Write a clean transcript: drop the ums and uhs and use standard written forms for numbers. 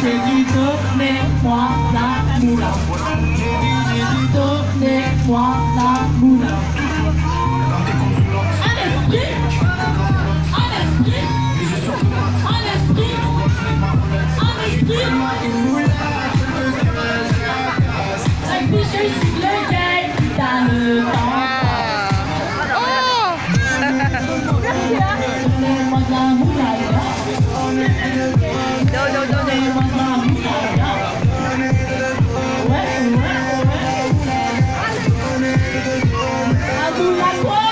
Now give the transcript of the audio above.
j'ai dit donnez-moi la moula. J'ai dit donnez-moi la moula. Un esprit, un esprit, un esprit, un esprit. Et puis je suis le gars qui t'a le temps. Donnez-moi de la moula. Donnez-moi de la moula. Ouais. À nous la quoi?